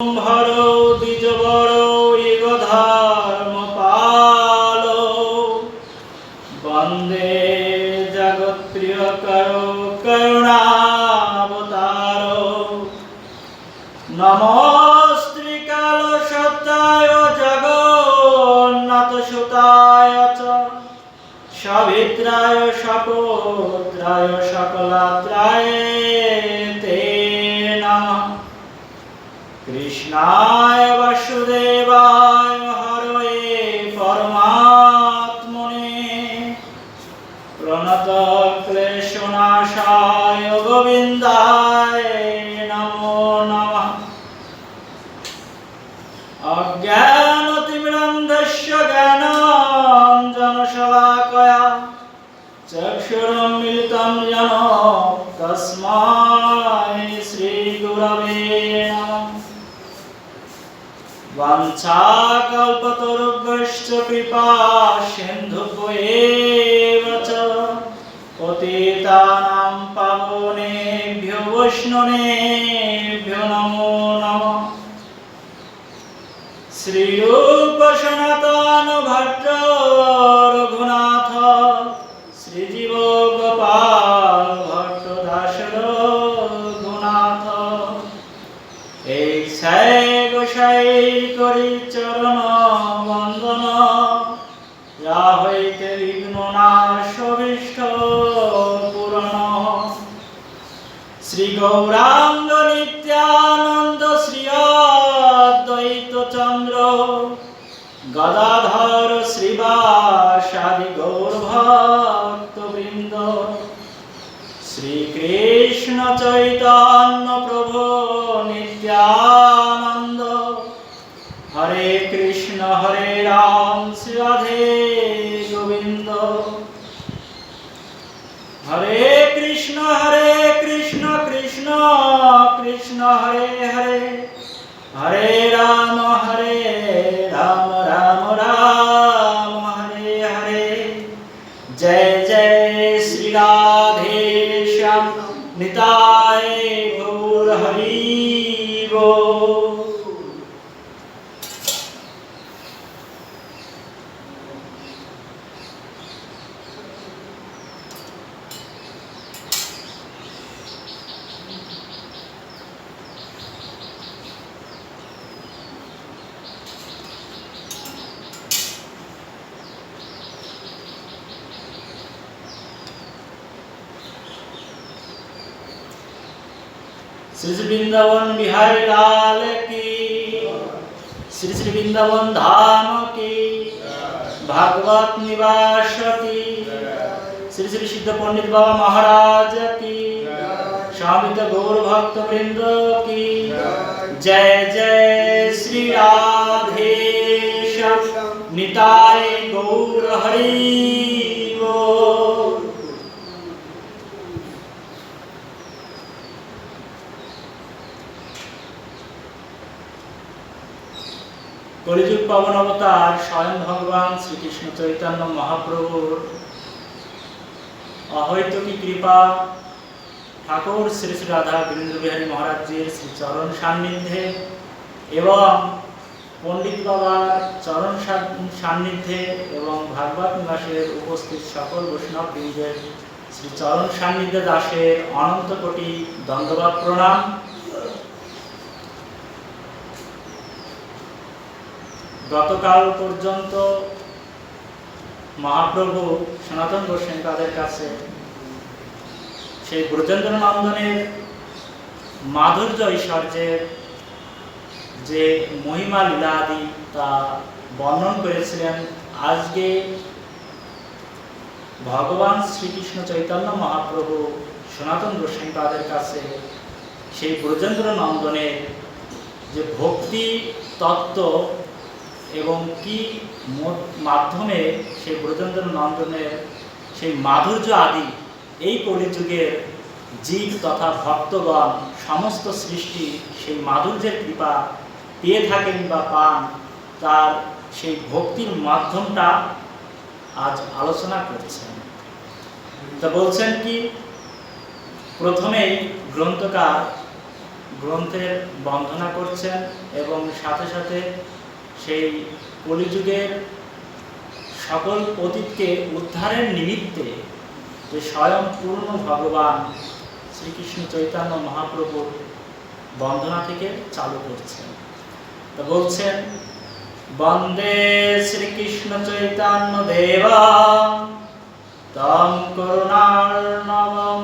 হরো দ্বিজবর ইগ ধর্ম পালো বন্দে জগৎপ্রিয় করো করুণাবতারো নমস্ত্রী কাল সত্যায় জগন্নাথ সুতায় চ সবিত্রায় সপুত্রায় সকলাত্রায় তে নমঃ। কৃষ্ণায় বাসুদেবায় হরয়ে পরমাত্মনে প্রণত ক্লেশনাশায় গোবিন্দায় নমো নমঃ। অজ্ঞানতিমিরন্ধস্য জ্ঞানাঞ্জনশলাকয়া চক্ষুরুন্মিলিतं येन তস্मै শ্রীগুরবে নমঃ। वाञ्छाकल्पतरुभ्यश्च कृपासिन्धुभ्येव च पतितानां पावनेभ्यो वैष्णवेभ्यो नमो नमः। श्रीरूप सनातन भट्ट रघुनाथ श्रीजीव गोपाल भट्ट दास रघुनाथ एक গোসাই করি চরণ বন্দন যা হইতে বিঘ্ন নাশ অভীষ্ট পূরণ। শ্রী গৌরাঙ্গ নিত্যানন্দ শ্রী অদ্বৈত চন্দ্র গদাধর শ্রীবাসাদি গৌর ভক্ত বৃন্দ শ্রীকৃষ্ণ চৈতন্য প্রভু নিত্যানন্দ হরে কৃষ্ণ শ্রী রাধে গোবিন্দ হরে কৃষ্ণ কৃষ্ণ কৃষ্ণ হরে হরে হরে রাম রাম রাম হরে হরে। জয় জয় শ্রী রাধে শ্যাম নিতাই গৌর হরি बोल। श्री श्री वृंदावन बिहारी लाल की, श्री श्री वृंदावन धाम की, भागवत निवास की, श्री श्री सिद्ध पंडित बाबा महाराज की, स्वामित गौर भक्त वृंद की जय जय। श्री राधे श्याम निताय गौर हरि बोल। কলিযুগ পাবন অবতার স্বয়ং ভগবান শ্রীকৃষ্ণ চৈতন্য মহাপ্রভুর অহৈতুকী কৃপা ঠাকুর শ্রী শ্রী রাধা বীরেন্দ্র বিহারী মহারাজজির শ্রী চরণ সান্নিধ্যে এবং পণ্ডিত বাবার চরণ সান্নিধ্যে এবং ভাগবত নিবাসের উপস্থিত সকল বৈষ্ণব বৃন্দের শ্রী চরণ সান্নিধ্যে দাসের অনন্ত কোটি দণ্ডবাদ প্রণাম। গতকাল পর্যন্ত মহাপ্রভু সনাতন গোস্বামী তাদের কাছে সেই ব্রজেন্দ্র নন্দনের মাধুর্য ঐশ্বর্যের যে মহিমা লীলাদি তা বর্ণন করেছিলেন। আজকে ভগবান শ্রীকৃষ্ণ চৈতন্য মহাপ্রভু সনাতন গোস্বামী তাদের কাছে সেই ব্রজেন্দ্র নন্দনের যে ভক্তি তত্ত্ব এবং কি মাধ্যমে সেই ব্রজেন্দ্র নন্দনের সেই মাধুর্য আদি এই কলিযুগের জীব তথা ভক্তগণ সমস্ত সৃষ্টি সেই মাধুর্যের কৃপা পেয়ে থাকেন বা পান, তার সেই ভক্তির মাধ্যমটা আজ আলোচনা করছেন। তা বলছেন কি প্রথমেই গ্রন্থকার গ্রন্থের বন্দনা করছেন এবং সাথে সাথে সেই কলিযুগের সকল পতিতকে উদ্ধারের নিমিত্তে যে স্বয়ং পূর্ণ ভগবান শ্রীকৃষ্ণ চৈতন্য মহাপ্রভুর বন্দনা থেকে চালু করছেন। তো বলছেন, বন্দে শ্রীকৃষ্ণ চৈতন্য দেব তম করুণার্ণবম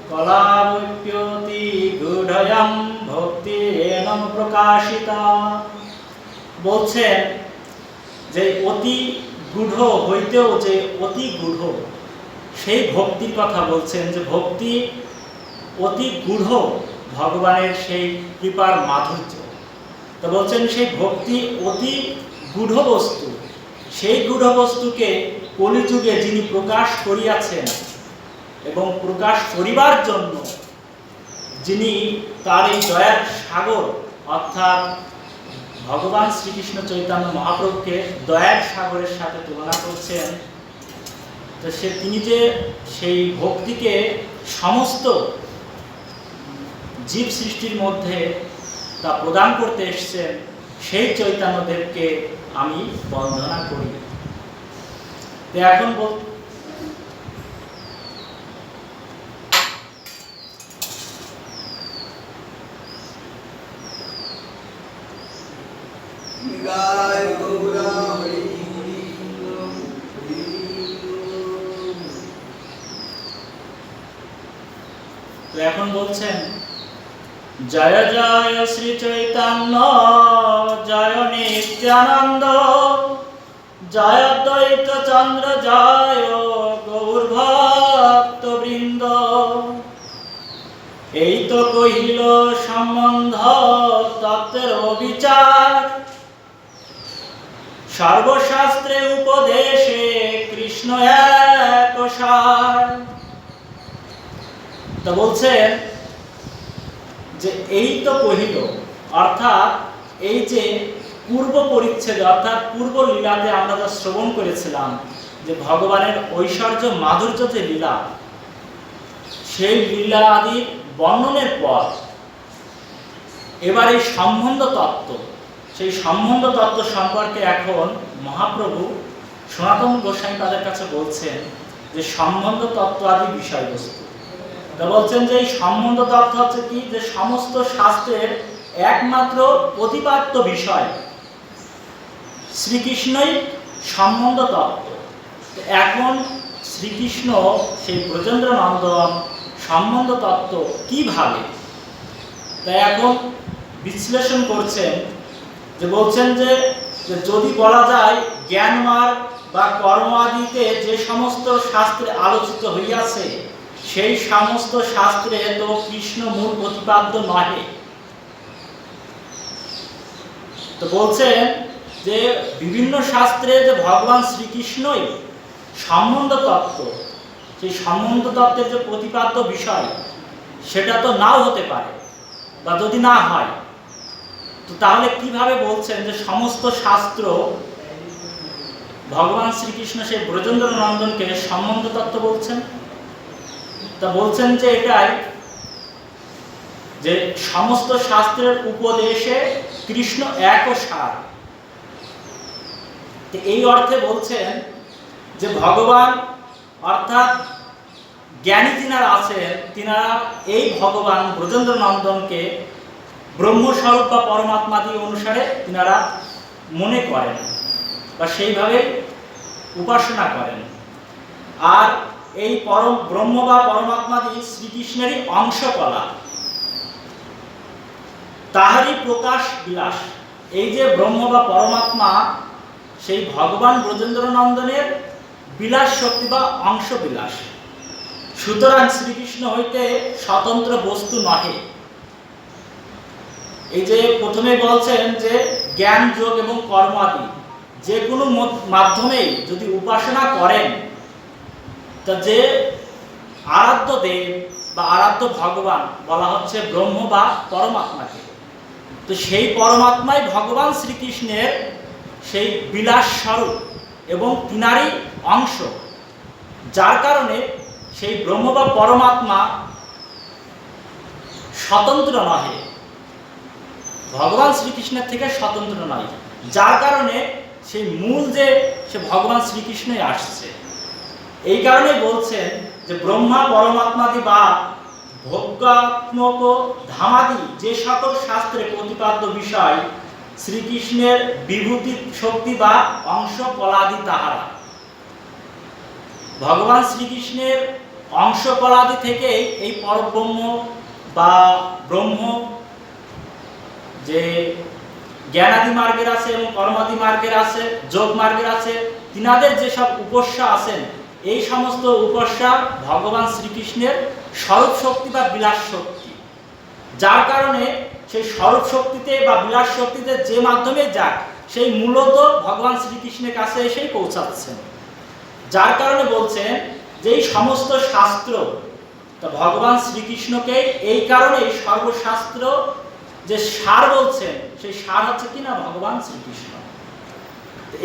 কলাবপ্যোতি গূঢ়য়ম ভক্তিরেণ প্রকাশিতা। বলছেন যে অতি গূঢ় হইতেও যে অতি গূঢ় সেই ভক্তির কথা বলছেন, যে ভক্তি অতি গূঢ় ভগবানের সেই কৃপার মাধুর্য। তো বলছেন সেই ভক্তি অতি গূঢ় বস্তু, সেই গূঢ় বস্তুকে কলিযুগে যিনি প্রকাশ করিয়াছেন এবং প্রকাশ করিবার জন্য যিনি তার এই দয়ার সাগর অর্থাৎ ভগবান শ্রীকৃষ্ণ চৈতন্য মহাপ্রভুকে দয়ার সাগরের সাথে তুলনা করছেন, তো তিনি যে সেই ভক্তিকে সমস্ত জীব সৃষ্টির মধ্যে তা প্রদান করতে এসেছেন, সেই চৈতন্যদেবকে আমি বন্দনা করি। তো এখন এখন বলছেন, জয় জয় শ্রী চৈতন্য জয় নিত্যানন্দ জয় দ্বৈত চন্দ্র জয় গৌর ভক্ত বৃন্দ। এই তো কহিল সম্বন্ধ তত্ত্বের অবিচার, সর্বশাস্ত্রে উপদেশে কৃষ্ণ এক সার। তা বলছেন যে এই তো কহিল, অর্থাৎ এই যে পূর্ব পরিচ্ছেদে অর্থাৎ পূর্ব লীলাতে আমরা যা শ্রবণ করেছিলাম যে ভগবানের ঐশ্বর্য মাধুর্য যে লীলা, সেই লীলা আদির বর্ণনের পর এবার এই সম্বন্ধ তত্ত্ব, সেই সম্বন্ধ তত্ত্ব সম্পর্কে এখন মহাপ্রভু সনাতন গোস্বামী তাদের কাছে বলছেন যে সম্বন্ধ তত্ত্ব আদি বিষয়বস্তু। তা বলছেন যে এই সম্বন্ধ তত্ত্ব হচ্ছে কি, যে সমস্ত শাস্ত্রের একমাত্র প্রতিপাদ্য বিষয় শ্রীকৃষ্ণই সম্বন্ধ তত্ত্ব। এখন শ্রীকৃষ্ণ সেই ব্রজেন্দ্র নন্দন সম্বন্ধ তত্ত্ব কিভাবে, তাই এখন বিশ্লেষণ করছেন, যে বলছেন যে যদি বলা যায় জ্ঞান মার্গ বা কর্ম আদিতে যে সমস্ত শাস্ত্রে আলোচিত হইয়াছে সেই সমস্ত শাস্ত্রে তো কৃষ্ণ মূল প্রতিপাদ্য নহে। তো বলছেন যে বিভিন্ন শাস্ত্রে যে ভগবান শ্রীকৃষ্ণই সম্বন্ধ তত্ত্ব, সেই সম্বন্ধ তত্ত্বের যে প্রতিপাদ্য বিষয় সেটা তো নাও হতে পারে, বা যদি না হয় তো তাহলে কিভাবে বলছেন যে সমস্ত শাস্ত্র ভগবান শ্রীকৃষ্ণ সেই ব্রজেন্দ্র নন্দনকে সম্বন্ধ তত্ত্ব বলছেন? তা বলছেন যে এটাই, যে সমস্ত শাস্ত্রের উপদেশে কৃষ্ণ এক ও সার। এই অর্থে বলছেন যে ভগবান অর্থাৎ জ্ঞানী যিনারা আছেন তিনারা এই ভগবান ব্রজেন্দ্র নন্দনকে ব্রহ্মস্বরূপ বা পরমাত্মাদি অনুসারে তিনারা মনে করেন বা সেইভাবে উপাসনা করেন। আর এই পরম ব্রহ্ম বা পরমাত্মাদি শ্রীকৃষ্ণেরই অংশকলা, তাহারই প্রকাশ বিলাস। এই যে ব্রহ্ম বা পরমাত্মা সেই ভগবান ব্রজেন্দ্র নন্দনের বিলাস শক্তি বা অংশ বিলাস। সুতরাং শ্রীকৃষ্ণ হইতে স্বতন্ত্র বস্তু নহে। এই যে প্রথমে বলছেন যে জ্ঞান যোগ এবং কর্ম আদি যে কোনো মাধ্যমেই যদি উপাসনা করেন, তা যে আরাধ্য দেব বা আরাধ্য ভগবান বলা হচ্ছে ব্রহ্ম বা পরমাত্মাকে। তো সেই পরমাত্মাই ভগবান শ্রীকৃষ্ণের সেই বিলাস স্বরূপ এবং তিনারই অংশ, যার কারণে সেই ব্রহ্ম বা পরমাত্মা স্বতন্ত্র নহে, ভগবান শ্রীকৃষ্ণের থেকে স্বতন্ত্র নয়, যার কারণে সেই মূল যে সে ভগবান শ্রীকৃষ্ণই আসছে। এই কারণে বলছেন যে ব্রহ্মা পরমাত্মাদি বা ভোগ্যাত্মক ধামাদি যে সকল শাস্ত্রে প্রতিপাদ্য বিষয় শ্রীকৃষ্ণের বিভূতি শক্তি বা অংশ কলাদি তাহারা। ভগবান শ্রীকৃষ্ণের অংশ কলাদি থেকেই এই পরব্রহ্ম বা ব্রহ্ম যে জ্ঞানাদি মার্গের আছে এবং কর্মাদি মার্গের আছে, যোগ মার্গের আছে, তিনাদের যেসব উপস্যা আছেন এই সমস্ত উপস্যা ভগবান শ্রীকৃষ্ণের স্বরূপ শক্তি বা বিলাস শক্তি, যার কারণে সেই স্বরূপ শক্তিতে বা বিলাস শক্তিতে যে মাধ্যমে যাক সেই মূলত ভগবান শ্রীকৃষ্ণের কাছে এসেই পৌঁছাচ্ছেন। যার কারণে বলছেন যে এই সমস্ত শাস্ত্র তা ভগবান শ্রীকৃষ্ণকে এই কারণে সর্বশাস্ত্র যে সার বলছেন সেই সার হচ্ছে কিনা ভগবান শ্রীকৃষ্ণ।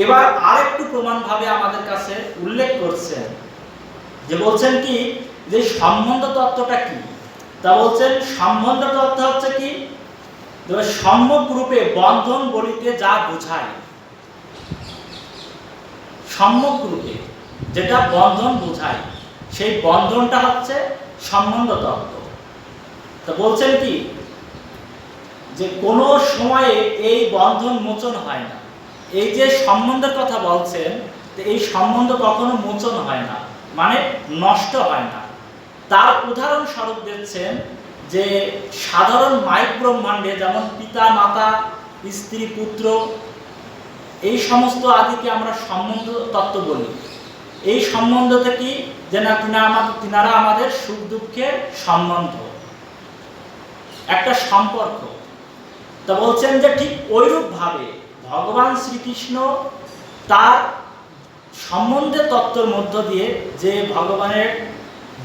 এবার আরেকটু প্রমাণ ভাবে আমাদের কাছে উল্লেখ করছেন যে বলছেন কি যে সম্বন্ধ তত্ত্বটা কি, তা বলছেন সম্বন্ধ তত্ত্ব হচ্ছে কি সম্যক রূপে বন্ধন বলিতে যা বোঝায়, সম্যক রূপে যেটা বন্ধন বোঝায় সেই বন্ধনটা হচ্ছে সম্বন্ধ তত্ত্ব। তা বলছেন কি যে কোনো সময়ে এই বন্ধন মোচন হয় না। এই যে সম্বন্ধের কথা বলছেন এই সম্বন্ধ কখনো মোচন হয় না, মানে নষ্ট হয় না। তার উদাহরণ স্বরূপ দিচ্ছেন যে সাধারণ মাইক ব্রহ্মাণ্ডে যেমন পিতা মাতা স্ত্রী পুত্র এই সমস্ত আদিকে আমরা সম্বন্ধ তত্ত্ব বলি। এই সম্বন্ধতে কি যে না তিনারা আমাদের সুখ দুঃখের সম্বন্ধ, একটা সম্পর্ক। তা বলছেন যে ঠিক ওইরূপ ভাবে ভগবান শ্রীকৃষ্ণ তার সম্বন্ধের তত্ত্বের মধ্য দিয়ে যে ভগবানের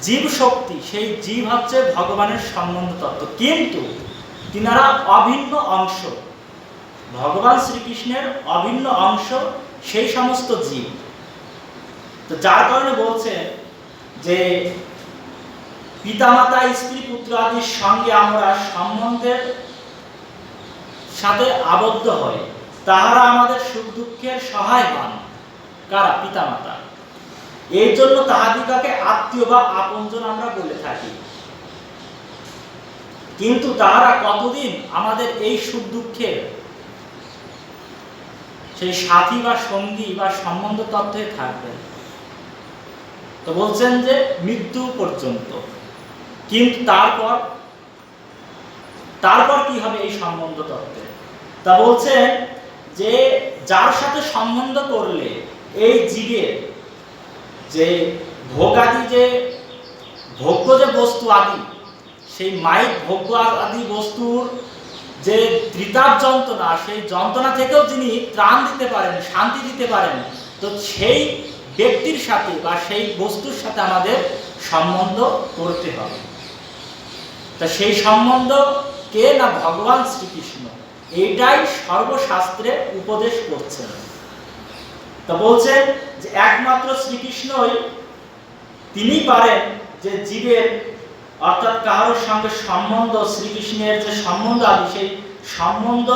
জীব শক্তি, সেই জীব হচ্ছে ভগবানের সম্বন্ধ তত্ত্ব, কিন্তু তিনারা অভিন্ন অংশ, ভগবান শ্রীকৃষ্ণের অভিন্ন অংশ সেই সমস্ত জীব। তো যার কারণে বলছে যে পিতামাতা স্ত্রী পুত্র আদির সঙ্গে আমরা সম্বন্ধের সাথে আবদ্ধ হই, তাহারা আমাদের সুখ দুঃখের সহায় হন। কারা? পিতামাতা। এই জন্য তাহাদিগকে আত্মীয় বা আপনজন আমরা বলে থাকি। কিন্তু তাহারা কতদিন আমাদের এই সুখ দুঃখের সেই সাথী বা সঙ্গী বা সম্বন্ধ তত্ত্বে থাকবে? তো বলছেন যে মৃত্যু পর্যন্ত। কিন্তু তারপর কি হবে এই সম্বন্ধ তত্ত্বে? তা বলছেন যে যার সাথে সম্বন্ধ করলে এই জীবের যে ভোগাদি যে ভোগ্য যে বস্তু আদি, সেই মাইক ভোগ্য আদি বস্তুর যে ত্রিতাপ যন্ত্রণা, সেই যন্ত্রণা থেকেও যিনি ত্রাণ দিতে পারেন, শান্তি দিতে পারেন, তো সেই ব্যক্তির সাথে বা সেই বস্তুর সাথে আমাদের সম্বন্ধ করতে হবে। তা সেই সম্বন্ধ কে না ভগবান শ্রীকৃষ্ণ, এইটাই সর্বশাস্ত্রে উপদেশ করছেন। তা বলছেন যে একমাত্র শ্রীকৃষ্ণই তিনি পারেন যে জীবের অর্থাৎ কারোর সঙ্গে সম্বন্ধ, শ্রীকৃষ্ণের যে সম্বন্ধ আদি সেই সম্বন্ধ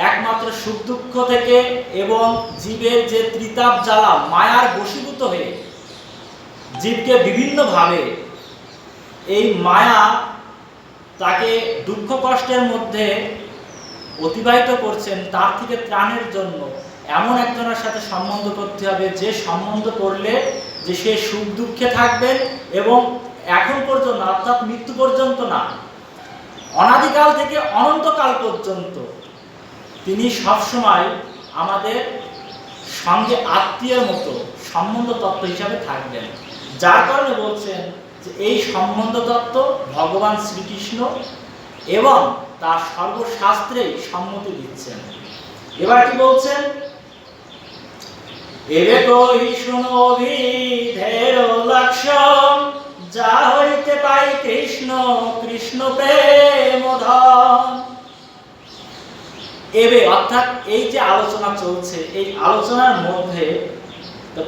একমাত্র সুখ দুঃখ থেকে এবং জীবের যে ত্রিতাপ জ্বালা মায়ার বশীভূত হয়ে জীবকে বিভিন্নভাবে এই মায়া তাকে দুঃখ কষ্টের মধ্যে অতিবাহিত করছেন, তার থেকে ত্রাণের জন্য এমন একজনের সাথে সম্বন্ধ করতে হবে যে সম্বন্ধ করলে যে সে সুখ দুঃখে থাকবেন এবং এখন পর্যন্ত অর্থাৎ মৃত্যু পর্যন্ত না, অনাদিকাল থেকে অনন্তকাল পর্যন্ত তিনি সবসময় আমাদের সঙ্গে আত্মীয়ের মতো সম্বন্ধ তত্ত্ব হিসাবে থাকবেন। যার কারণে বলছেন যে এই সম্বন্ধ তত্ত্ব ভগবান শ্রীকৃষ্ণ এবং তার সর্বশাস্ত্রেই সম্মতি দিচ্ছেন। এবার কি বলছেন? এবে কই শুনো বিধের লক্ষণ, যা হইতে পাই কৃষ্ণ কৃষ্ণ প্রেম ধন। এবে অর্থাৎ এই যে আলোচনা চলছে, এই আলোচনার মধ্যে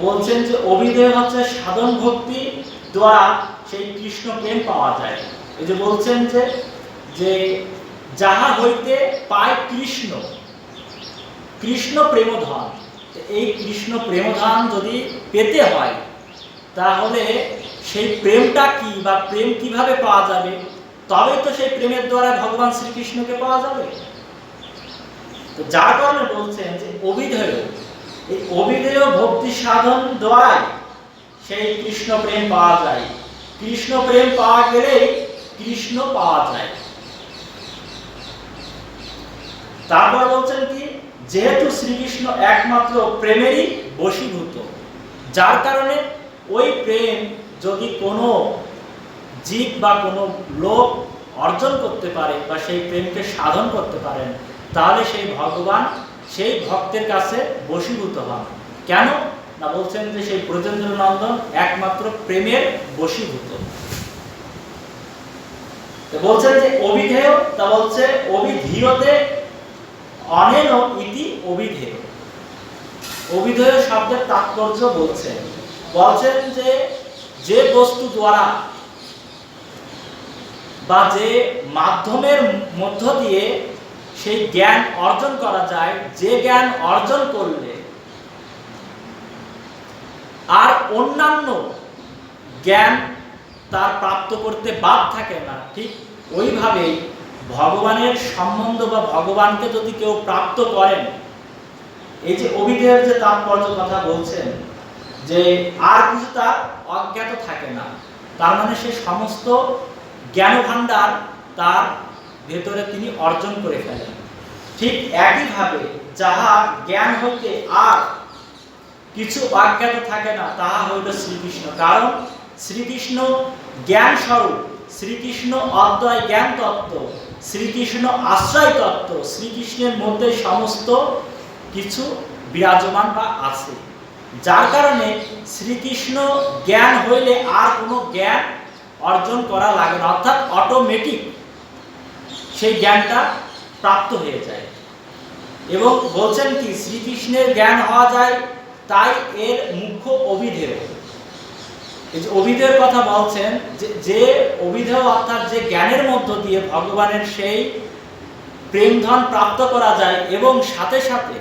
বলছেন যে অভিধেয় হচ্ছে সাধন ভক্তি দ্বারা সেই কৃষ্ণ প্রেম পাওয়া যায়। এই যে বলছেন যে যে যাহা হইতে পায় কৃষ্ণ, কৃষ্ণ প্রেমধন। এই কৃষ্ণ প্রেমধন যদি পেতে হয় তাহলে সেই প্রেমটা কি বা প্রেম কিভাবে পাওয়া যাবে, তবে তো সেই প্রেমের দ্বারা ভগবান শ্রীকৃষ্ণকে পাওয়া যাবে। তো যার কারণে বলছেন যে অভিধেয়, এই অভিধেয় ভক্তি সাধন দ্বারাই সেই কৃষ্ণ প্রেম পাওয়া যায়। কৃষ্ণ প্রেম পাওয়া গেলেই কৃষ্ণ পাওয়া যায়। তারপর বলছেন কি, যেহেতু শ্রীকৃষ্ণ একমাত্র প্রেমেরই বশীভূত, যার কারণে ওই প্রেম যদি কোনো জীব বা কোনো লোক অর্জন করতে পারে বা সেই প্রেমকে সাধন করতে পারেন, তাহলে সেই ভগবান সেই ভক্তের কাছে বশীভূত হন। কেন না, বলছেন যে সেই ব্রজেন্দ্র নন্দন একমাত্র প্রেমের বশীভূত। বলছেন যে অভিধেয়, তা বলছে অভিধীয়তে অনেন ইতি অভিধেয়। অভিধেয় শব্দের তাৎপর্য বলছেন যে যে বস্তু দ্বারা বা যে মাধ্যমের মধ্য দিয়ে সেই জ্ঞান অর্জন করা যায়, যে জ্ঞান অর্জন করলে আর অন্যান্য জ্ঞান তার প্রাপ্ত করতে বাদ থাকে না, ঠিক ওইভাবেই ভগবানের সম্বন্ধ বা ভগবানকে যদি কেউ প্রাপ্ত করেন, এই যে অভিধেয়ের যে তাৎপর্য কথা বলছেন যে আর কিছু তার অজ্ঞাত থাকে না, তার মানে সে সমস্ত জ্ঞান ভাণ্ডার তার ভেতরে তিনি অর্জন করে ফেলেন। ঠিক একইভাবে যাহা জ্ঞান হইতে আর কিছু অজ্ঞাত থাকে না, তাহা হইল শ্রীকৃষ্ণ। কারণ শ্রীকৃষ্ণ জ্ঞান স্বরূপ, শ্রীকৃষ্ণ অদ্বয় জ্ঞান তত্ত্ব, শ্রীকৃষ্ণ আশ্রয় তত্ত্ব, শ্রীকৃষ্ণের মধ্যে সমস্ত কিছু বিরাজমান বা আছে, যার কারণে শ্রীকৃষ্ণ জ্ঞান হইলে আর কোনো জ্ঞান অর্জন করা লাগে না, অর্থাৎ অটোমেটিক সেই জ্ঞানটা প্রাপ্ত হয়ে যায়। এবং বলছেন কি, শ্রীকৃষ্ণের জ্ঞান হওয়া যায়, তাই এর মুখ্য অভিধেয়। এই যে অভিধেয়ের কথা বলছেন, যে অভিধেয় অর্থাৎ যে জ্ঞানের মধ্য দিয়ে ভগবানের সেই প্রেমধন প্রাপ্ত করা যায় এবং সাথে সাথে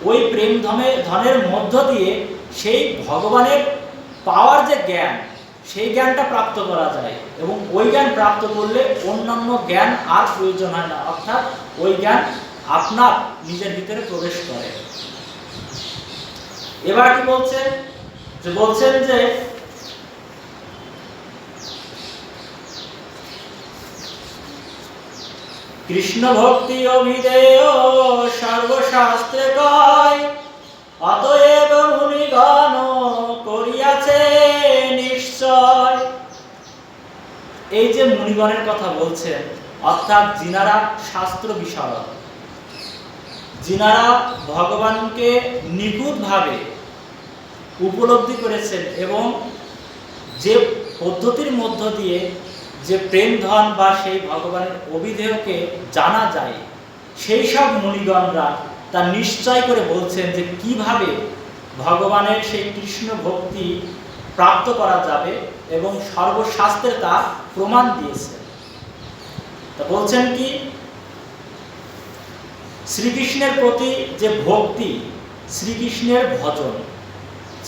ওই প্রেম ধনের মধ্য দিয়ে সেই ভগবানের পাওয়ার যে জ্ঞান, সেই জ্ঞানটা প্রাপ্ত করা যায় এবং ওই জ্ঞান প্রাপ্ত করলে অন্যান্য জ্ঞান আর প্রয়োজন হয় না, অর্থাৎ ওই জ্ঞান আপনার নিজের ভিতরে প্রবেশ করে। এবার কি বলছেন যে কৃষ্ণ ভক্তি অভিধেয় সর্বশাস্ত্রে কয়, অতএব মুনিগণ করিয়াছে নিশ্চয়। এই যে মুনিগণের কথা বলছেন, অর্থাৎ যিনারা শাস্ত্র বিশারদ, যিনারা ভগবানকে নিখুঁতভাবে উপলব্ধি করেছেন এবং যে পদ্ধতির মধ্য দিয়ে যে প্রেম ধন বা সেই ভগবানের অভিধেয়কে জানা যায়, সেই সব মুনিগণরা তা নিশ্চয় করে বলছেন যে কিভাবে ভগবানের সেই কৃষ্ণ ভক্তি প্রাপ্ত করা যাবে এবং সর্বশাস্ত্রে তা প্রমাণ দিয়েছে। তা বলছেন কি, শ্রীকৃষ্ণের প্রতি যে ভক্তি, শ্রীকৃষ্ণের ভজন,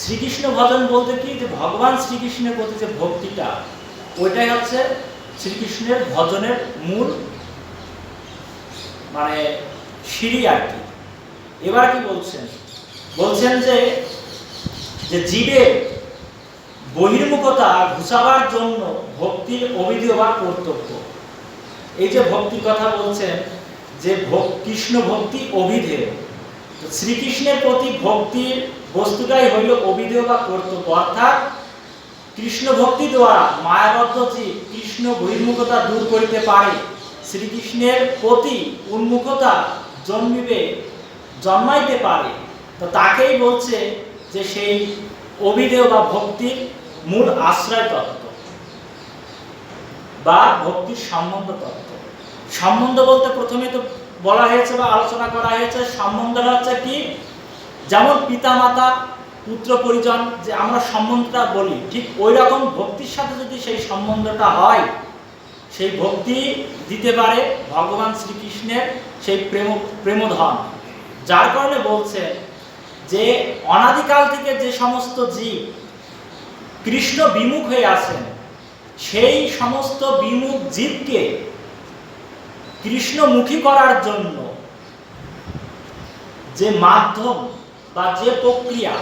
শ্রীকৃষ্ণ ভজন বলতে কি, যে ভগবান শ্রীকৃষ্ণের প্রতি যে ভক্তিটা, ওইটাই হচ্ছে শ্রীকৃষ্ণের ভজনের মূল মানে সিঁড়ি আর কি। এবার কি বলছেন যে জীবের বহির্মুখতা ঘুচাবার জন্য ভক্তির অভিধেয় বা কর্তব্য। এই যে ভক্তির কথা বলছেন যে কৃষ্ণ ভক্তি অভিধেয়, শ্রীকৃষ্ণের প্রতি ভক্তির বস্তুটাই হইল অভিধেয় বা কর্তব্য, অর্থাৎ কৃষ্ণ ভক্তি দ্বারা মায়াবদ্ধ জীব কৃষ্ণ বহির্মুখতা দূর করিতে পারে, শ্রীকৃষ্ণের প্রতি উন্মুখতা জন্মাইতে পারে, তো তাকেই বলছে যে সেই অভিধেয় বা ভক্তির মূল আশ্রয় তত্ত্ব বা ভক্তির সম্বন্ধ তত্ত্ব। সম্বন্ধ বলতে প্রথমে তো বলা হয়েছে বা আলোচনা করা হয়েছে, সম্বন্ধটা হচ্ছে কি, যেমন পিতামাতা পুত্র পরিজন যে আমরা সম্বন্ধটা বলি, ঠিক ওই রকম ভক্তির সাথে যদি সেই সম্বন্ধটা হয়, সেই ভক্তি দিতে পারে ভগবান শ্রীকৃষ্ণের সেই প্রেমধন। যার কারণে বলছে যে অনাদিকাল থেকে যে সমস্ত জীব কৃষ্ণ বিমুখ হয়ে আছেন, সেই সমস্ত বিমুখ জীবকে কৃষ্ণমুখী করার জন্য যে মাধ্যম বা যে প্রক্রিয়া,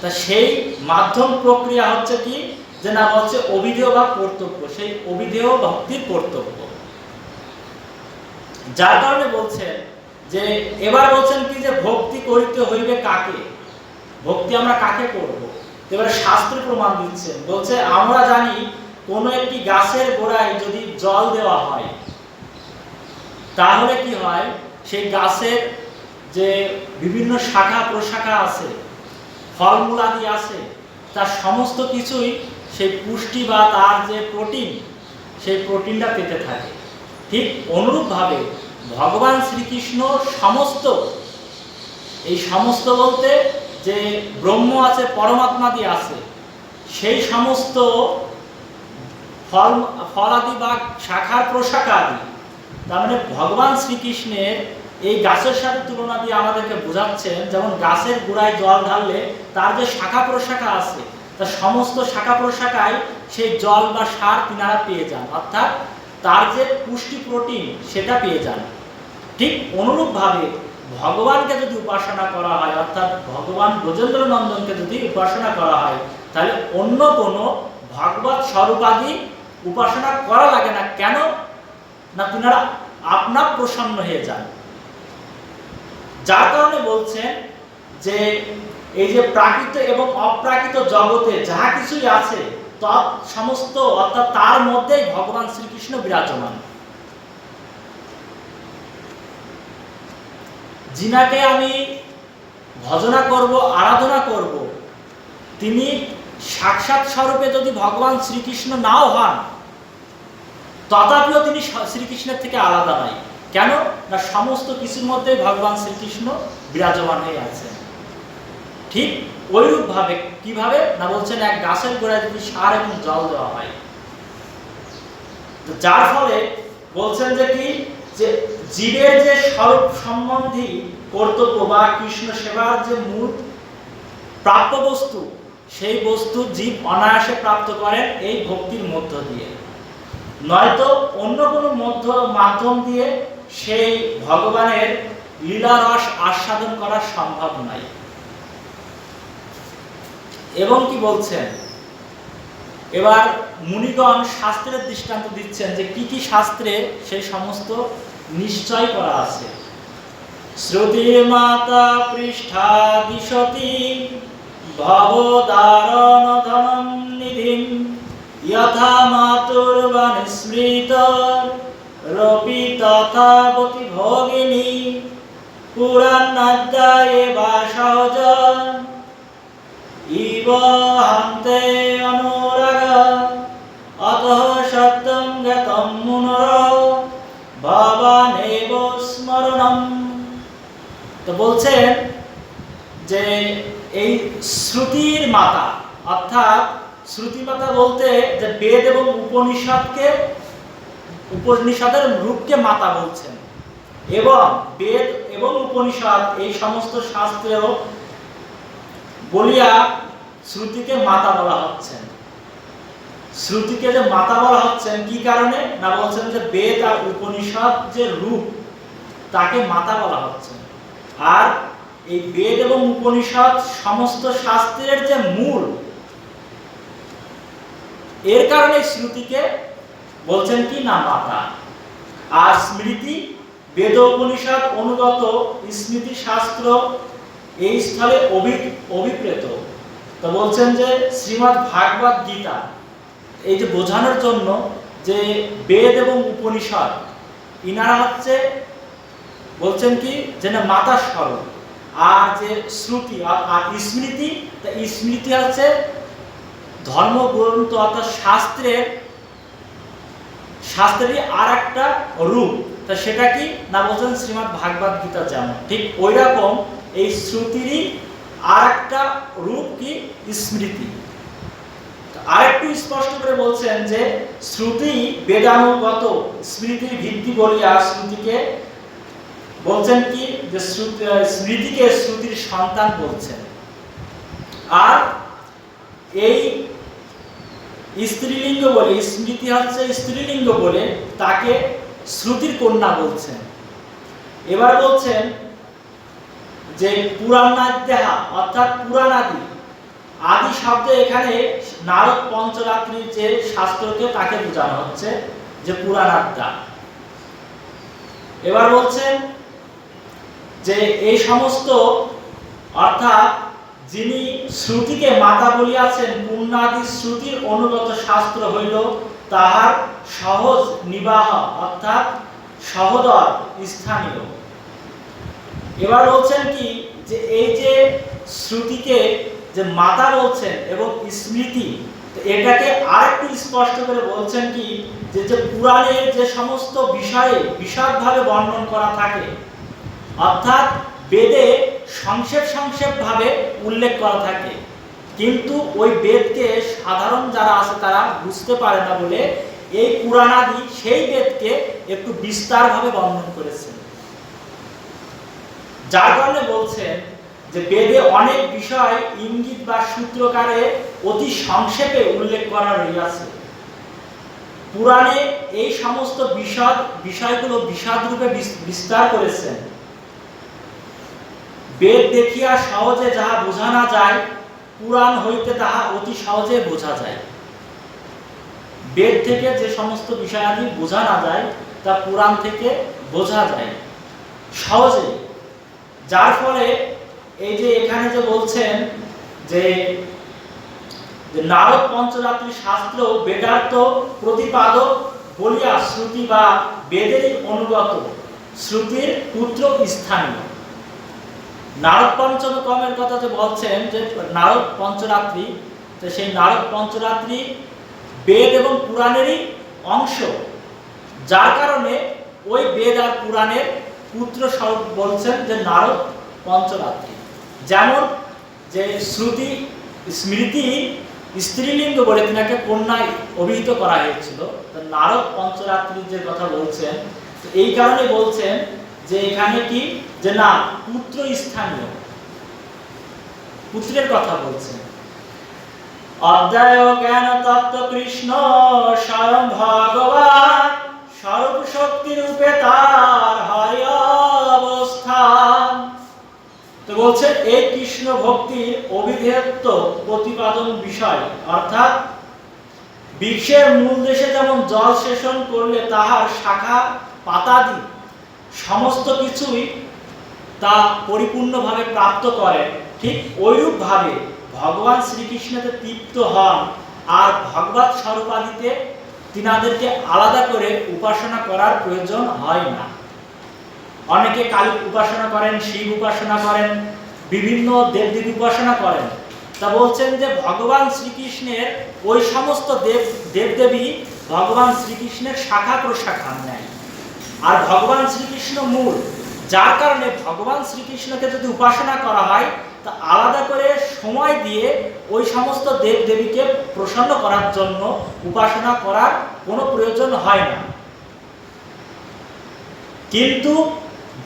তা সেই মাধ্যম প্রক্রিয়া হচ্ছে কি, যে নাম হচ্ছে অভিধেয় বা কর্তব্য, সেই অভিধেয় ভক্তির কর্তব্য। যার কারণে বলছেন যে এবার বলছেন কি যে ভক্তি করিতে হইবে কাকে, ভক্তি আমরা কাকে করব। এবারে শাস্ত্র প্রমাণ দিচ্ছেন, বলছে আমরা জানি কোনো একটি গাছের গোড়ায় যদি জল দেওয়া হয় তাহলে কি হয়, সেই গাছের যে বিভিন্ন শাখা প্রশাখা আছে, ফলমূলাদি আছে, তার সমস্ত কিছুই সেই পুষ্টি বা তার যে প্রোটিন, সেই প্রোটিনটা পেতে থাকে। ঠিক অনুরূপভাবে ভগবান শ্রীকৃষ্ণ সমস্ত, এই সমস্ত বলতে যে ব্রহ্ম আছে, পরমাত্মাদি আছে, সেই সমস্ত ফলাদি বা শাখার প্রশাখা আদি, তার মানে ভগবান শ্রীকৃষ্ণের এই গাছের সাথে তুলনা দিয়ে আমাদেরকে বোঝাচ্ছেন, যেমন গাছের গোড়ায় জল ঢাললে তার যে শাখা প্রশাখা আছে, তার সমস্ত শাখা প্রশাখায় সেই জল বা সার তিনারা পেয়ে যান, অর্থাৎ তার যে পুষ্টি প্রোটিন সেটা পেয়ে যান। ঠিক অনুরূপভাবে ভগবানকে যদি উপাসনা করা হয়, অর্থাৎ ভগবান ব্রজেন্দ্র নন্দনকে যদি উপাসনা করা হয়, তাহলে অন্য কোনো ভগবত স্বরূপাদি উপাসনা করা লাগে না। কেন না, তিনারা আপনা প্রসন্ন হয়ে যান। যার কারণে বলছেন যে এই যে প্রাকৃত এবং অপ্রাকৃত জগতে যাহা কিছুই আছে তৎ সমস্ত, অর্থাৎ তার মধ্যেই ভগবান শ্রীকৃষ্ণ বিরাজমান। যিনাকে আমি ভজনা করব, আরাধনা করব, তিনি সাক্ষাৎ স্বরূপে যদি ভগবান শ্রীকৃষ্ণ নাও হন, তথাপিও তিনি শ্রীকৃষ্ণের থেকে আলাদা নয়। কেন না, সমস্ত কিছুর মধ্যে ভগবান শ্রীকৃষ্ণ বিরাজমান হয়ে আছেন। ঠিক ওইরূপ ভাবে কিভাবে না, বলছেন এক গাছের গোড়ায় যদি সার এবং জল দেওয়া হয়, যার ফলে বলছেন যে কি, যে জীবের যে স্বরূপ সম্বন্ধী কর্তব্য বা কৃষ্ণ সেবার যে মূল প্রাপ্য বস্তু, সেই বস্তু জীব অনায়াসে প্রাপ্ত করেন এই ভক্তির মধ্য দিয়ে, নয়তো অন্য কোনো মাধ্যম দিয়ে সেই ভগবানের লীলারস আস্বাদন করা সম্ভব নয়। এবং কি বলছেন, এবার মুনিগণ শাস্ত্রের দৃষ্টান্ত দিচ্ছেন যে কি কি শাস্ত্রে সেই সমস্ত নিশ্চয় করা আছে। শ্রুতির মাতা পৃষ্ঠা দিশতি ভবদারণ ধনম নিধিম যথা মাতুর্বাণ স্মৃত রপি তথাবতি ভগিনী পুরাণাধ্যায়ে বা সহজ ইব হান্তে অনুরাগ অতঃ সত্যং জ্ঞাতং মুনর ভবানেব স্মরণম। তো বলছেন যে এই শ্রুতির মাতা, অর্থাৎ শ্রুতি মাতা বলতে যে বেদ এবং উপনিষদের রূপকে মাতা বলছেন, এবং বেদ এবং উপনিষদ এই সমস্ত শাস্ত্রেও বলিয়া শ্রুতিকে মাতা বলা হচ্ছেন। শ্রুতিকে যে মাতা বলা হচ্ছেন কি কারণে না, বলছেন যে বেদ আর উপনিষদ যে রূপ তাকে মাতা বলা হচ্ছে। আর এই বেদ এবং উপনিষদ সমস্ত শাস্ত্রের যে মূল, এর কারণে শ্রুতিকে বলছেন কি না মাতা। আর স্মৃতি, বেদ উপনিষদ অনুগত স্মৃতি শাস্ত্র এই স্থলে অভিপ্রেত। তো বলছেন যে শ্রীমদ্ ভাগবত গীতা, এই যে বোঝানোর জন্য যে বেদ এবং উপনিষদ ইনারা হচ্ছে বলছেন কি যে না মাতা স্বরূপ, আর যে শ্রুতি আর স্মৃতি, স্মৃতি হচ্ছে ধর্মগ্রন্থ অর্থাৎ শাস্ত্রেরই আর একটা রূপ। তা সেটা কি না, বলছেন শ্রীমদ্ ভাগবত গীতা যেমন, ঠিক ওই রকম এই শ্রুতিরই আর একটা রূপ কি স্মৃতি। আরেকটু স্পষ্ট করে বলছেন যে শ্রুতি বেদানুগত স্মৃতির ভিত্তি বলিয়া শ্রুতিকে বলছেন কি যে স্মৃতিকে শ্রুতির সন্তান বলছেন। আর এই স্ত্রীলিঙ্গ বলে, স্মৃতি হচ্ছে স্ত্রীলিঙ্গ বলে তাকে শ্রুতির কন্যা বলছেন। এবার বলছেন যে পুরাণাদ্যাহা অর্থাৎ পুরাণাদি, আদি শব্দ এখানে নারদ পঞ্চরাত্রির যে শাস্ত্রকে তাকে বোঝানো হচ্ছে যে পুরাণাদ্যা। এবার বলছেন যে এই সমস্ত অর্থাৎ যিনি শ্রুতিকে মাতা বলিয়াছেন, পুণ্যাদি শ্রুতির অনুগত শাস্ত্র হইল তাহার সহজ নিবাহ অর্থাৎ সহোদর স্থানীয়। এবার বলছেন কি যে এই যে শ্রুতিকে যে মাতা বলছেন এবং স্মৃতি, এটাকে আরেকটু স্পষ্ট করে বলছেন কি যে যে পুরাণের যে সমস্ত বিষয়ে বিশদভাবে বর্ণন করা থাকে, অর্থাৎ বেদে সংক্ষেপ ভাবে উল্লেখ করা থাকে, কিন্তু ওই বেদকে সাধারণ যারা আছে তারা বুঝতে পারে না বলে এই পুরাণাদি সেই বেদকে একটু বিস্তারভাবে বর্ণন করেছেন। যার কারণে বলছেন যে বেদে অনেক বিষয় ইঙ্গিত বা সূত্রকারে অতি সংক্ষেপে উল্লেখ করা রইয়াছে। পুরাণে এই সমস্ত বিষয়গুলো বিশদ রূপে বিস্তার করেছেন। বেদ দেখিয়া সহজে যাহা বোঝা না যায়, পুরাণ হইতে তাহা অতি সহজে বোঝা যায়। বেদ থেকে যে সমস্ত বিষয়াদি বোঝা না যায় তা পুরাণ থেকে বোঝা যায় সহজে। যার ফলে এই যে এখানে যে বলছেন যে নারদ পঞ্চরাত্রি শাস্ত্র বেদার্থ প্রতিপাদক বলিয়া শ্রুতি বা বেদেরই অনুগত শ্রুতির পুত্র স্থানীয়। নারদ পঞ্চমকমের কথা যে বলছেন যে নারদ পঞ্চরাত্রি, তো সেই নারদ পঞ্চরাত্রি বেদ এবং পুরাণেরই অংশ, যার কারণে ওই বেদ আর পুরাণের পুত্র স্বরূপ বলছেন যে নারদ পঞ্চরাত্রি। যেমন যে শ্রুতি স্মৃতি স্ত্রীলিঙ্গ বলে তিনাকে কন্যায় অভিহিত করা হয়েছিল, নারদ পঞ্চরাত্রির যে কথা বলছেন, তো এই কারণে বলছেন যে এখানে কি যে না পুত্র স্থানীয়, পুত্রের কথা বলছেন। অধ্যায় জ্ঞান তত্ত্ব কৃষ্ণ স্বয়ং ভগবান, স্বরূপ শক্তি রূপে তার হয় অবস্থান। তো বলছে এই কৃষ্ণ ভক্তির অভিধেয়ত্ব প্রতিপাদন বিষয়, অর্থাৎ বৃক্ষের মূল দেশে যেমন জল সেচন করলে তাহার শাখা পাতাদি সমস্ত কিছুই তা পরিপূর্ণভাবে প্রাপ্ত করে, ঠিক ওইরূপ ভাবে ভগবান শ্রীকৃষ্ণতে তৃপ্ত হন আর ভগবৎ স্বরূপাদিতে তিনাদেরকে আলাদা করে উপাসনা করার প্রয়োজন হয় না। অনেকে কালী উপাসনা করেন, শিব উপাসনা করেন, বিভিন্ন দেবদেবী উপাসনা করেন। তা বলছেন যে ভগবান শ্রীকৃষ্ণের ওই সমস্ত দেবদেবী ভগবান শ্রীকৃষ্ণের শাখা প্রশাখা নেয়, আর ভগবান শ্রীকৃষ্ণ মূল। যার কারণে ভগবান শ্রীকৃষ্ণকে যদি উপাসনা করা হয় তা আলাদা করে সময় দিয়ে ওই সমস্ত দেবদেবীকে প্রসন্ন করার জন্য উপাসনা করার কোনো প্রয়োজন হয় না। কিন্তু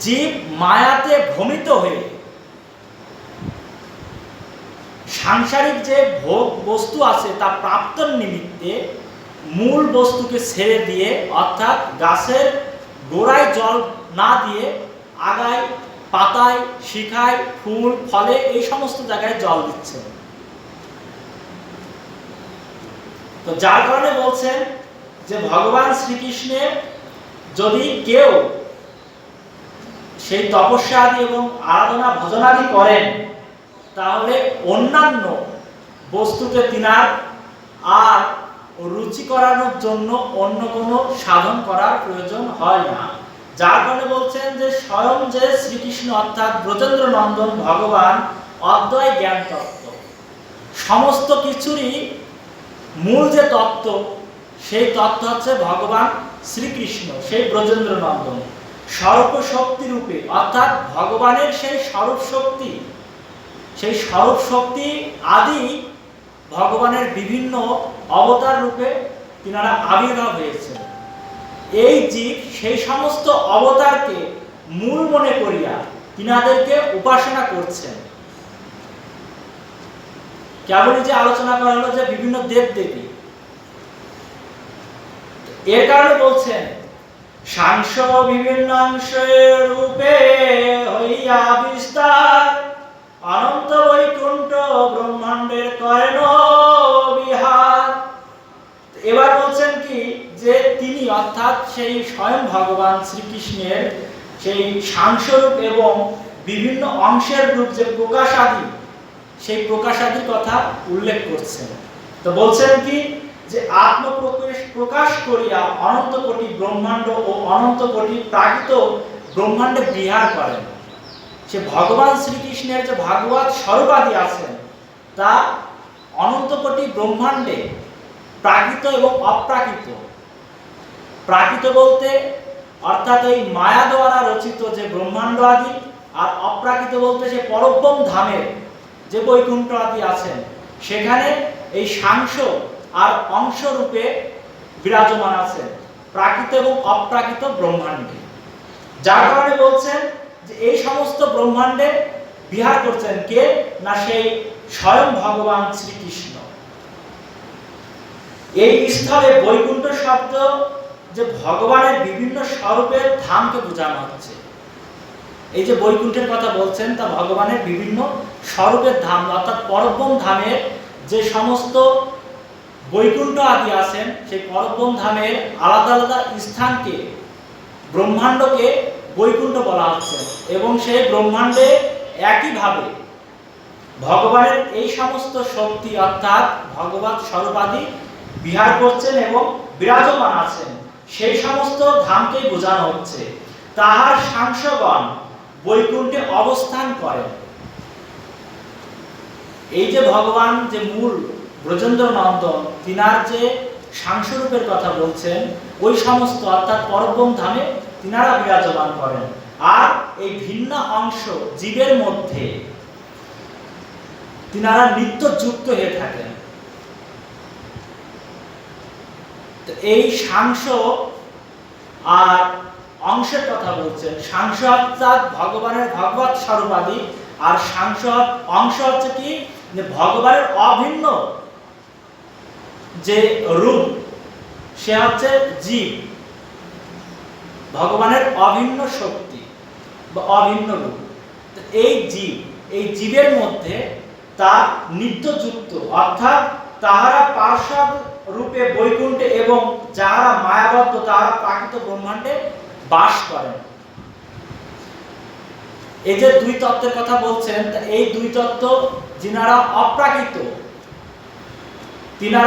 জীব মায়াতে ভ্রমিত হয়ে সাংসারিক যে ভোগ বস্তু আছে তা প্রাপ্তর নিমিত্তে মূল বস্তুকে ছেড়ে দিয়ে, অর্থাৎ গাছের গোড়ায় জল না দিয়ে আগায়, পাতায়, শিখায়, ফুল, ফলে এই সমস্ত জায়গায় জল দিচ্ছে। তো যার কারণে বলছেন যে ভগবান শ্রীকৃষ্ণের যদি কেউ সেই তপস্যা আদি এবং আরাধনা ভজনাদি করেন তাহলে অন্যান্য বস্তুকে তিনার আর রুচি করানোর জন্য অন্য কোনো সাধন করার প্রয়োজন হয় না। যার কারণে বলছেন যে স্বয়ং যে শ্রীকৃষ্ণ অর্থাৎ ব্রজেন্দ্র নন্দন ভগবান অদ্বয় জ্ঞান তত্ত্ব, সমস্ত কিছুরই মূল যে তত্ত্ব সেই তত্ত্ব হচ্ছে ভগবান শ্রীকৃষ্ণ, সেই ব্রজেন্দ্র নন্দন স্বরূপ শক্তি রূপে, অর্থাৎ ভগবানের সেই স্বরূপ শক্তি, সেই স্বরূপ শক্তি আদি ভগবানের বিভিন্ন অবতার রূপে তিনারা আবির্ভাব হয়েছেন। এই জীব সেই সমস্ত অবতারকে মূল মনে করিয়া তিনাদেরকে উপাসনা করছেন। কেবলই যে আলোচনা করা হলো যে বিভিন্ন দেব দেবী, এর কারণে বলছেন সাংস বিভিন্নাংশ রূপে হইয়া বিস্তার অনন্ত বৈকুণ্ঠ ব্রহ্মাণ্ডের করেন বিহার। এবার বলছেন কি যে তিনি অর্থাৎ সেই স্বয়ং ভগবান শ্রীকৃষ্ণের সেই সাংস্বরূপ এবং বিভিন্ন অংশের রূপ যে প্রকাশাদি, সেই প্রকাশাদির কথা উল্লেখ করছেন। তো বলছেন কি যে আত্মপ্রকাশ করিয়া অনন্ত কোটি ব্রহ্মাণ্ড ও অনন্ত কোটি প্রাকৃত ব্রহ্মাণ্ডে বিহার করেন। সে ভগবান শ্রীকৃষ্ণের যে ভাগবত স্বরূপাদি আছেন তা অনন্ত কোটি ব্রহ্মাণ্ডে প্রাকৃত এবং অপ্রাকৃত। প্রাকৃত বলতে অর্থাৎ এই মায়া দ্বারা রচিত যে ব্রহ্মাণ্ড আদি, আর অপ্রাকৃত বলতে সে পরব্রহ্ম ধামের যে বৈকুণ্ঠ আদি আছেন সেখানে এই সাংস আর অংশ রূপে বিরাজমান আছেন প্রাকৃত এবং অপ্রাকৃত ব্রহ্মাণ্ডে। যার কারণে বলছেন যে এই সমস্ত ব্রহ্মাণ্ডে বিহার করছেন কে না সেই স্বয়ং ভগবান শ্রীকৃষ্ণ। এই স্থলে বৈকুণ্ঠ শব্দ যে ভগবানের বিভিন্ন স্বরূপের ধামকে বোঝানো হচ্ছে। এই যে বৈকুণ্ঠের কথা বলছেন তা ভগবানের বিভিন্ন স্বরূপের ধাম অর্থাৎ পরব্রহ্ম ধামের যে সমস্ত বৈকুণ্ঠ আদি আছেন সেই পরব্রহ্ম ধামের আলাদা আলাদা স্থানকে ব্রহ্মাণ্ডকে বৈকুণ্ঠ বলা হচ্ছে এবং সেই ব্রহ্মাণ্ডে একইভাবে ভগবানের এই সমস্ত শক্তি অর্থাৎ ভগবত স্বরূপাদি বিহার করছেন এবং বিরাজমান আছেন। সেই সমস্ত ধামকেই বোঝানো হচ্ছে। তাহার সাংসগণ বৈকুণ্ঠে অবস্থান করেন। এই যে ভগবান যে মূল ব্রজেন্দ্র নন্দন তিনার যে সাংস্বরূপের কথা বলছেন ওই সমস্ত অর্থাৎ পরব্রহ্ম ধামে তিনারা বিরাজমান করেন। আর এই ভিন্ন অংশ জীবের মধ্যে তিনারা নিত্য যুক্ত হয়ে থাকেন। এই সাংস আর অংশের কথা বলছেন। সাংস অর্থাৎ ভগবানের ভগবত স্বরূপাদি, আর সাংস অংশ হচ্ছে কি যে ভগবানের অভিন্ন যে রূপ সে হচ্ছে জীব, ভগবানের অভিন্ন শক্তি বা অভিন্ন রূপ। এই জীবের মধ্যে তা নিত্যযুক্ত অর্থাৎ তাহারা পার্শ্বদ রূপে বৈকুণ্ঠে এবং যাহারা মায়াবদ্ধ তাহারা প্রাকৃত ব্রহ্মাণ্ডে বাস করেন। এই যে দুই তত্ত্বের কথা বলছেন এই দুই তত্ত্ব যিনারা অপ্রাকৃত তিনারা